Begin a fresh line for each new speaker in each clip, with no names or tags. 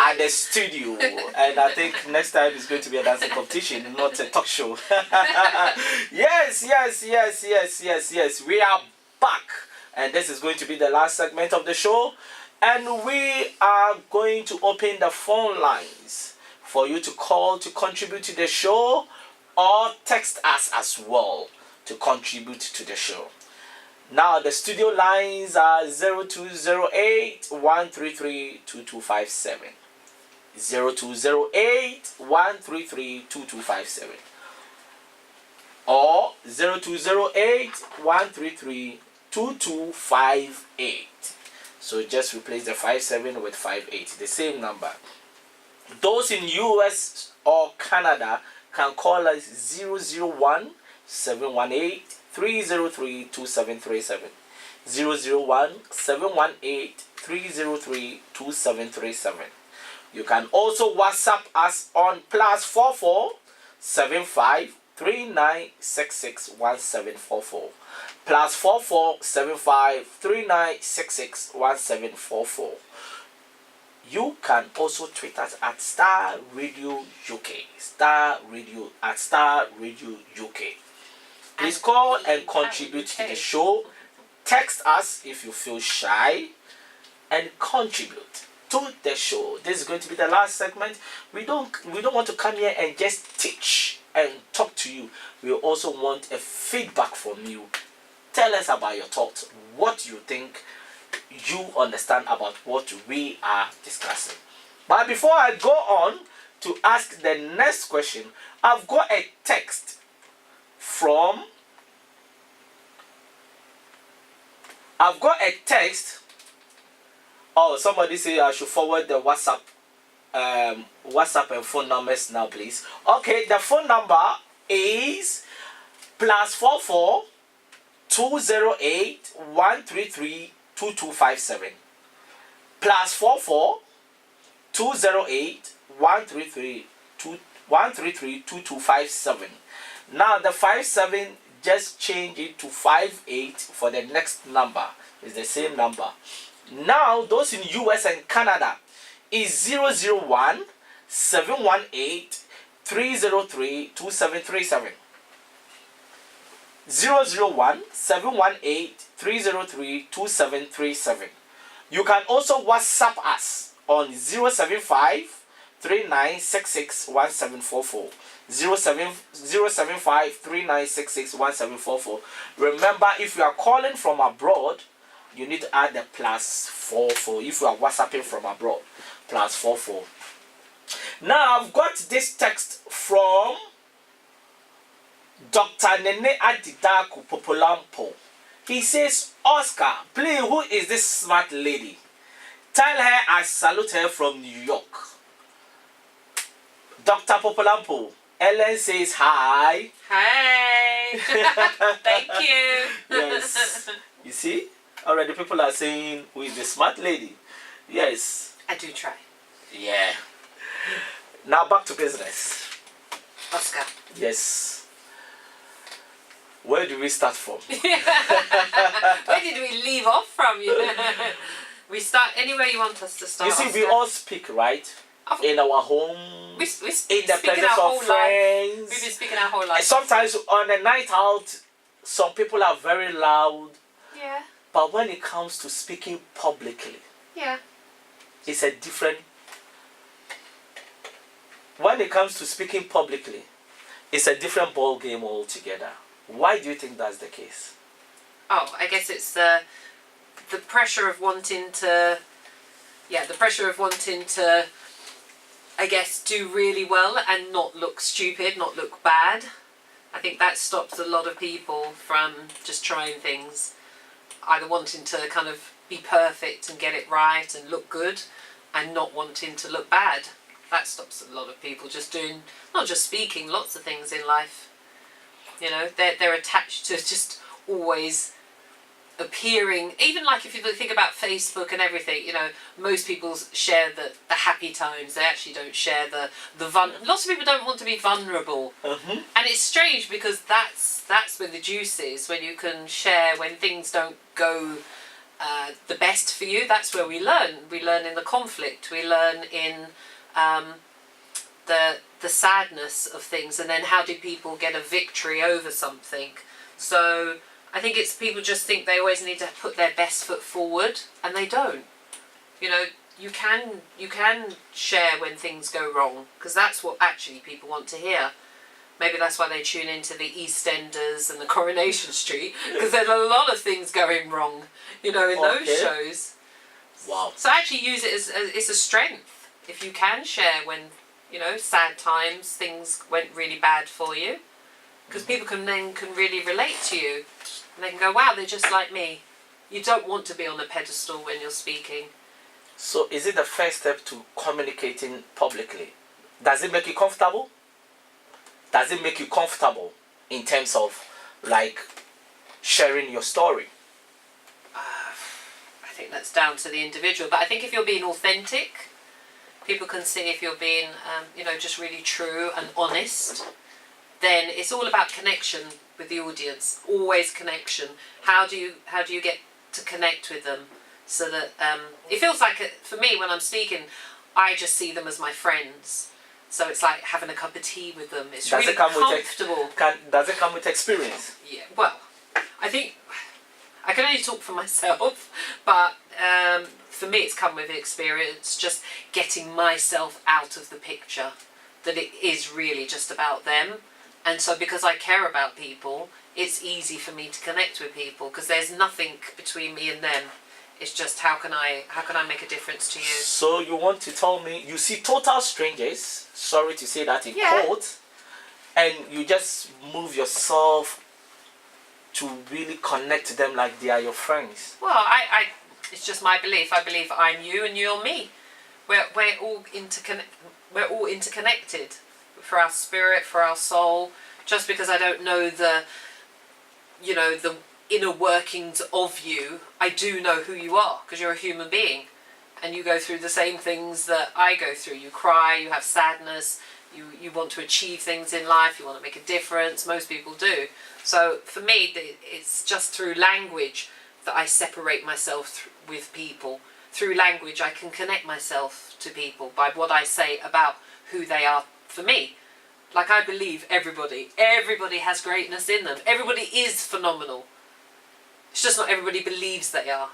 at the studio, and I think next time it's going to be a dancing competition, not a talk show. Yes. We are back, and this is going to be the last segment of the show, and we are going to open the phone lines for you to call to contribute to the show, or text us as well to contribute to the show. Now the studio lines are 0208 133 2257. 0208 133 2257. Or 0208 133 2258. So just replace the 57 with 58. The same number. Those in US or Canada can call us 001 718 303 2737. 001 718 303 2737. You can also WhatsApp us on +44 75 3966 1744. +44 75 3966 1744. You can also tweet us at Starr Radio UK. Starr Radio at Starr Radio UK. Please call and contribute to the show. Text us if you feel shy, and contribute to the show. This is going to be the last segment. We don't want to come here and just teach and talk to you. We also want a feedback from you. Tell us about your thoughts, what you think you understand about what we are discussing. But before I go on to ask the next question, I've got a text from somebody say I should forward the WhatsApp and phone numbers now, please. Okay, the phone number is +44 208 133 2257. +44 208 133 2257. Now the 57, just change it to 58 for the next number. It's the same number. Now those in US and Canada is 001 718 303 2737. 001 718 303 2737. You can also WhatsApp us on 075 3966 1744. 075 3966 1744. Remember, if you are calling from abroad, you need to add the +44. If you are WhatsApping from abroad, +44. Now I've got this text from Dr. Nene Adidaku Popolampo. He says, Oscar, please, who is this smart lady? Tell her I salute her from New York. Dr. Popolampo, Ellen says hi.
Hi. Thank you.
Yes. You see? Already people are saying, who is the smart lady? Yes.
I do try.
Yeah. Now back to business.
Oscar.
Yes. Where do we start from?
Where did we leave off from? We start anywhere you want us to start.
You see,
Oscar.
we all speak, right? In our home,
we
in the presence of friends.
We've been speaking our whole life.
And sometimes on a night out, some people are very loud.
Yeah.
But when it comes to speaking publicly, it's a different. When it comes to speaking publicly, it's a different ball game altogether. Why do you think that's the case?
Oh, I guess it's the pressure of wanting to, I guess, do really well and not look stupid, not look bad. I think that stops a lot of people from just trying things, either wanting to kind of be perfect and get it right and look good, and not wanting to look bad. That stops a lot of people just doing, not just speaking, lots of things in life. You know, they're attached to just always appearing, even like if you think about Facebook and everything, you know, most people share the happy times. They actually don't share the lots of people don't want to be vulnerable. And it's strange because that's where the juice is, when you can share when things don't go the best for you. That's where we learn. We learn in the conflict. We learn in the sadness of things, and then how do people get a victory over something. So I think it's people just think they always need to put their best foot forward, and they don't. You know, you can share when things go wrong, because that's what actually people want to hear. Maybe that's why they tune into the EastEnders and the Coronation Street, because there's a lot of things going wrong, you know, in those shows.
Wow.
So I actually use it as it's a strength. If you can share when, you know, sad times, things went really bad for you, because people can really relate to you, and they can go, wow, they're just like me. You don't want to be on a pedestal when you're speaking.
So is it the first step to communicating publicly? Does it make you comfortable? Does it make you comfortable in terms of like sharing your story?
I think that's down to the individual. But I think if you're being authentic, people can see if you're being, you know, just really true and honest. Then it's all about connection with the audience. Always connection. How do you get to connect with them so that it feels like for me when I'm speaking, I just see them as my friends. So it's like having a cup of tea with them. It's really comfortable.
Does it come with experience?
Yeah, well, I think I can only talk for myself, but for me it's come with experience, just getting myself out of the picture, that it is really just about them. And so because I care about people, it's easy for me to connect with people, because there's nothing between me and them. It's just how can I make a difference to you?
So you want to tell me you see total strangers, sorry to say that in court, and you just move yourself to really connect to them like they are your friends?
Well, I it's just my belief. I believe I'm you and you're me. We're all interconnected for our spirit, for our soul. Just because I don't know the inner workings of you, I do know who you are, because you're a human being and you go through the same things that I go through. You cry, you have sadness, you want to achieve things in life, you want to make a difference. Most people do. So for me, it's just through language that I separate myself with people. Through language I can connect myself to people by what I say about who they are for me. Like, I believe everybody has greatness in them. Everybody is phenomenal. It's just not everybody believes they are.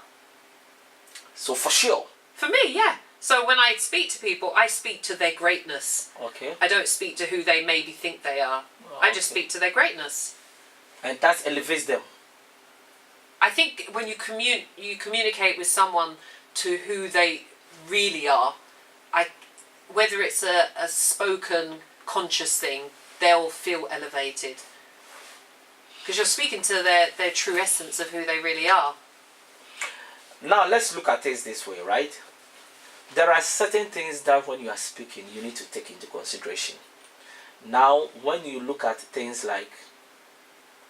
So for sure.
For me, yeah. So when I speak to people, I speak to their greatness.
Okay.
I don't speak to who they maybe think they are. I just speak to their greatness.
And that elevates them.
I think when you communicate with someone to who they really are, whether it's a spoken conscious thing, they'll feel elevated. Because you're speaking to their true essence of who they really are.
Now let's look at it this way, right? There are certain things that when you are speaking, you need to take into consideration. Now, when you look at things like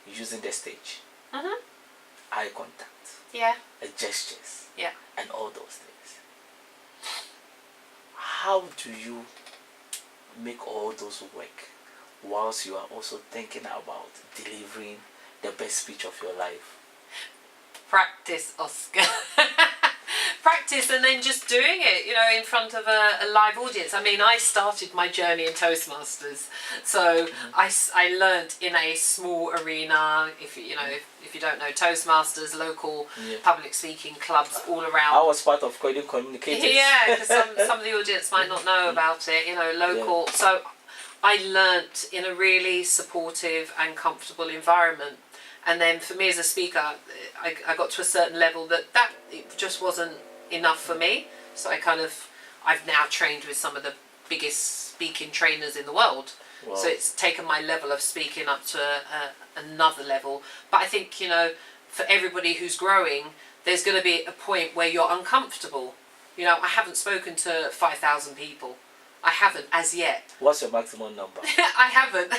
using the stage, eye contact, gestures, and all those things, how do you make all those work whilst you are also thinking about delivering the best speech of your life?
Practice, Oscar. Practice, and then just doing it, in front of a live audience. I mean, I started my journey in Toastmasters, so I learnt in a small arena. If you don't know Toastmasters, local public speaking clubs all around.
I was part of Croydon Communicators.
Yeah, because some of the audience might not know about it. Local. Yeah. So I learnt in a really supportive and comfortable environment. And then for me as a speaker, I got to a certain level that it just wasn't enough for me. So I've now trained with some of the biggest speaking trainers in the world. Wow. So it's taken my level of speaking up to another level. But I think, for everybody who's growing, there's going to be a point where you're uncomfortable. I haven't spoken to 5,000 people. I haven't as yet. What's
your maximum number?
I haven't.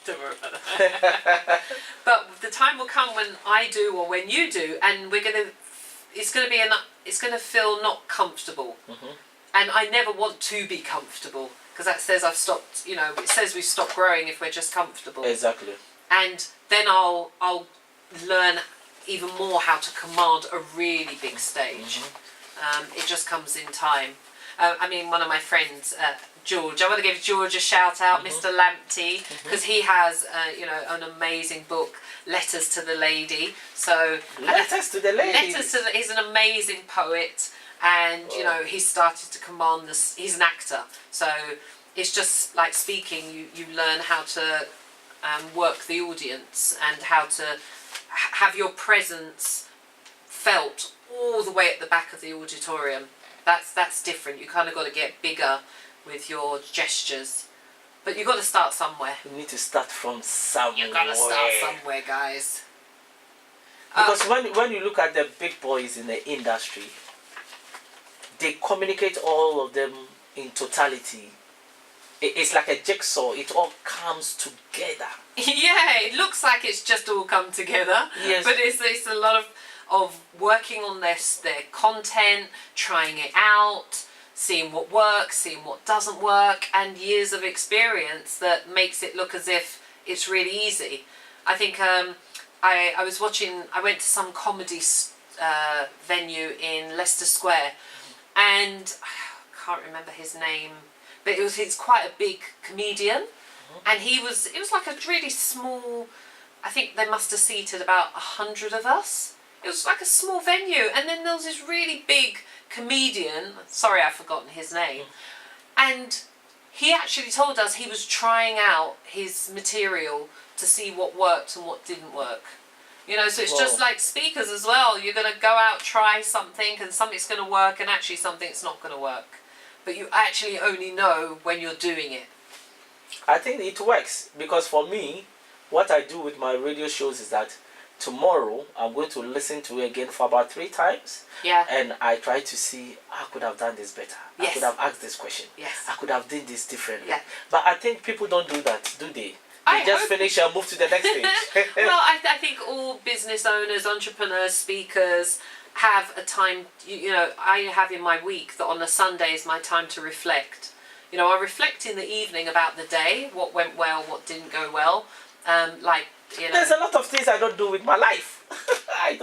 Don't worry about that. But the time will come when I do or when you do, and it's going to feel not comfortable. And I never want to be comfortable, because that says I've stopped. It says we've stopped growing if we're just comfortable.
Exactly.
And then I'll learn even more how to command a really big stage. It just comes in time. I mean, one of my friends, George, I want to give George a shout out, Mr. Lamptey, because he has, you know, an amazing book, Letters to the Lady. So
Letters to the Lady.
He's an amazing poet, and you know, he started to command this. He's an actor, so it's just like speaking. You learn how to work the audience and how to have your presence felt all the way at the back of the auditorium. That's different. You kind of got to get bigger with your gestures, but you got to start somewhere.
You need to start from somewhere.
You got to start somewhere, guys.
Because when you look at the big boys in the industry, they communicate all of them in totality. It's like a jigsaw. It all comes together.
Yeah, it looks like it's just all come together.
Yes.
But it's a lot of working on their content, trying it out, seeing what works, seeing what doesn't work, and years of experience that makes it look as if it's really easy. I think I went to some comedy venue in Leicester Square, and I can't remember his name, but he's quite a big comedian, and it was like a really small, I think they must have seated about 100 of us. It was like a small venue, and then there was this really big comedian, sorry I've forgotten his name, and he actually told us he was trying out his material to see what worked and what didn't work. You know, so it's just like speakers as well. You're going to go out, try something, and something's going to work, and actually something's not going to work. But you actually only know when you're doing it.
I think it works, because for me, what I do with my radio shows is that tomorrow I'm going to listen to it again for about 3 times.
Yeah.
And I try to see, I could have done this better.
Yes.
I could have asked this question.
Yes.
I could have done this differently.
Yeah.
But I think people don't do that, do they?
I
They just
hope-
finish and move to the next stage.
Well, I think all business owners, entrepreneurs, speakers have a time, you know, I have in my week that on a Sunday is my time to reflect. You know, I reflect in the evening about the day, what went well, what didn't go well. You know,
There's a lot of things I don't do with my life. I don't